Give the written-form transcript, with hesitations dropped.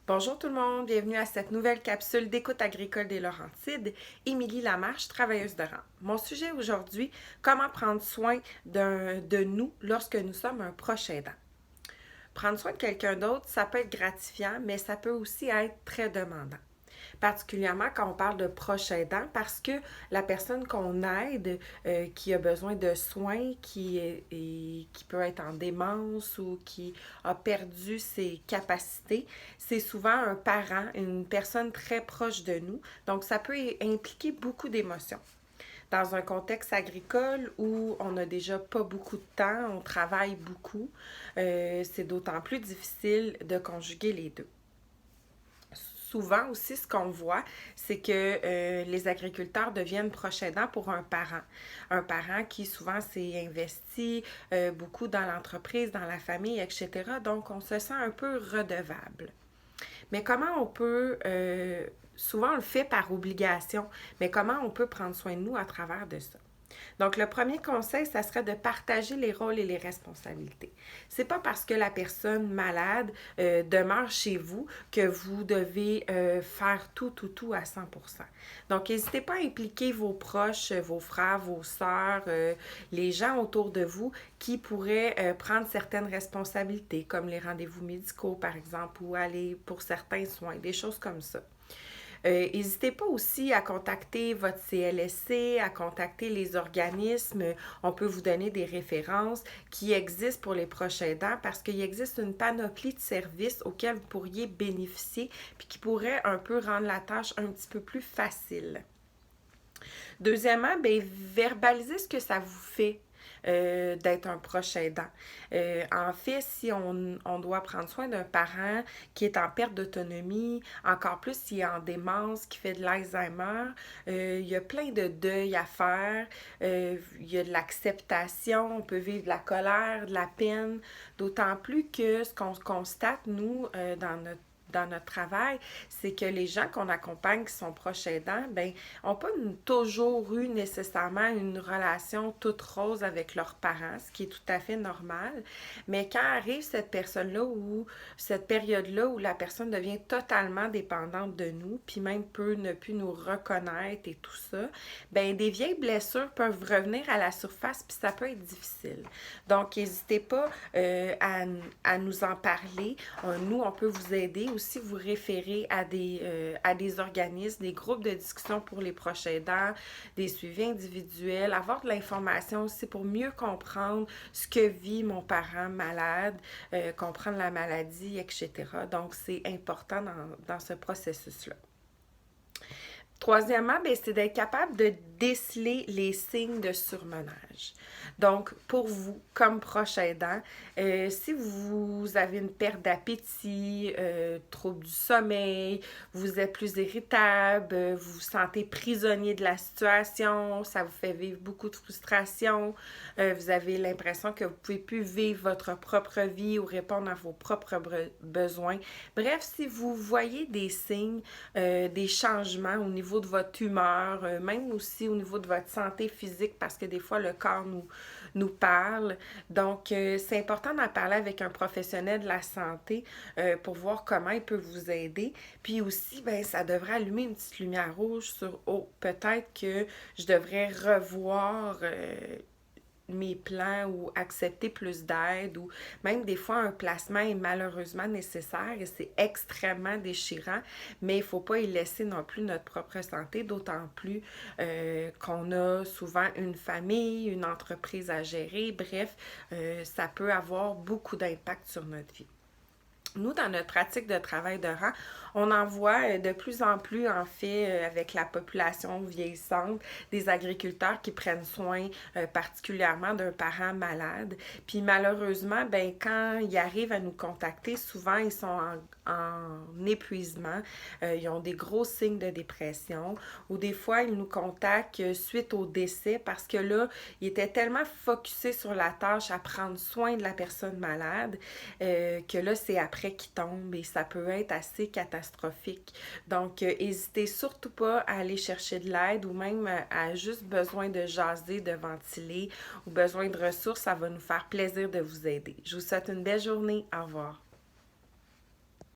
Bonjour tout le monde, bienvenue à cette nouvelle capsule d'écoute agricole des Laurentides. Émilie Lamarche, travailleuse de rang. Mon sujet aujourd'hui, comment prendre soin de nous lorsque nous sommes un proche aidant. Prendre soin de quelqu'un d'autre, ça peut être gratifiant, mais ça peut aussi être très demandant. Particulièrement quand on parle de proche aidant, parce que la personne qu'on aide, qui a besoin de soins, qui peut être en démence ou qui a perdu ses capacités, c'est souvent un parent, une personne très proche de nous. Donc, ça peut impliquer beaucoup d'émotions. Dans un contexte agricole où on n'a déjà pas beaucoup de temps, on travaille beaucoup, c'est d'autant plus difficile de conjuguer les deux. Souvent aussi, ce qu'on voit, c'est que les agriculteurs deviennent proches aidants pour un parent. Un parent qui souvent s'est investi beaucoup dans l'entreprise, dans la famille, etc. Donc, on se sent un peu redevable. Mais comment on peut, souvent on le fait par obligation, mais comment on peut prendre soin de nous à travers de ça? Donc, le premier conseil, ça serait de partager les rôles et les responsabilités. C'est pas parce que la personne malade demeure chez vous que vous devez faire tout à 100%. Donc, n'hésitez pas à impliquer vos proches, vos frères, vos sœurs, les gens autour de vous qui pourraient prendre certaines responsabilités, comme les rendez-vous médicaux, par exemple, ou aller pour certains soins, des choses comme ça. N'hésitez pas aussi à contacter votre CLSC, à contacter les organismes. On peut vous donner des références qui existent pour les proches aidants parce qu'il existe une panoplie de services auxquels vous pourriez bénéficier puis qui pourraient un peu rendre la tâche un petit peu plus facile. Deuxièmement, bien, verbalisez ce que ça vous fait. D'être un proche aidant. En fait, si on doit prendre soin d'un parent qui est en perte d'autonomie, encore plus s'il est en démence, qui fait de l'Alzheimer, il y a plein de deuil à faire, il y a de l'acceptation, on peut vivre de la colère, de la peine, d'autant plus que ce qu'on constate, nous, dans notre travail, c'est que les gens qu'on accompagne qui sont proches aidants, ben, n'ont pas toujours eu nécessairement une relation toute rose avec leurs parents, ce qui est tout à fait normal. Mais quand arrive cette personne-là ou cette période-là où la personne devient totalement dépendante de nous, puis même peut ne plus nous reconnaître et tout ça, ben des vieilles blessures peuvent revenir à la surface, puis ça peut être difficile. Donc, n'hésitez pas à nous en parler. Nous, on peut vous aider aussi vous référer à des organismes, des groupes de discussion pour les proches aidants, des suivis individuels, avoir de l'information aussi pour mieux comprendre ce que vit mon parent malade, comprendre la maladie, etc. Donc, c'est important dans ce processus-là. Troisièmement, bien, c'est d'être capable de déceler les signes de surmenage. Donc, pour vous, comme proche aidant, si vous avez une perte d'appétit, trouble du sommeil, vous êtes plus irritable, vous vous sentez prisonnier de la situation, ça vous fait vivre beaucoup de frustration, vous avez l'impression que vous ne pouvez plus vivre votre propre vie ou répondre à vos propres besoins. Bref, si vous voyez des signes, des changements au niveau de votre humeur, même aussi au niveau de votre santé physique, parce que des fois, le corps nous parle. Donc, c'est important d'en parler avec un professionnel de la santé pour voir comment il peut vous aider. Puis aussi, ben, ça devrait allumer une petite lumière rouge sur, oh, peut-être que je devrais revoir mes plans ou accepter plus d'aide ou même des fois un placement est malheureusement nécessaire et c'est extrêmement déchirant, mais il ne faut pas y laisser non plus notre propre santé, d'autant plus qu'on a souvent une famille, une entreprise à gérer, bref, ça peut avoir beaucoup d'impact sur notre vie. Nous, dans notre pratique de travail de rang, on en voit de plus en plus, en fait, avec la population vieillissante, des agriculteurs qui prennent soin particulièrement d'un parent malade. Puis malheureusement, ben quand ils arrivent à nous contacter, souvent ils sont en épuisement, ils ont des gros signes de dépression ou des fois ils nous contactent suite au décès parce que là, ils étaient tellement focusés sur la tâche à prendre soin de la personne malade que là, c'est après qu'ils tombent et ça peut être assez catastrophique. Donc, n'hésitez surtout pas à aller chercher de l'aide ou même à juste besoin de jaser, de ventiler ou besoin de ressources, ça va nous faire plaisir de vous aider. Je vous souhaite une belle journée. Au revoir.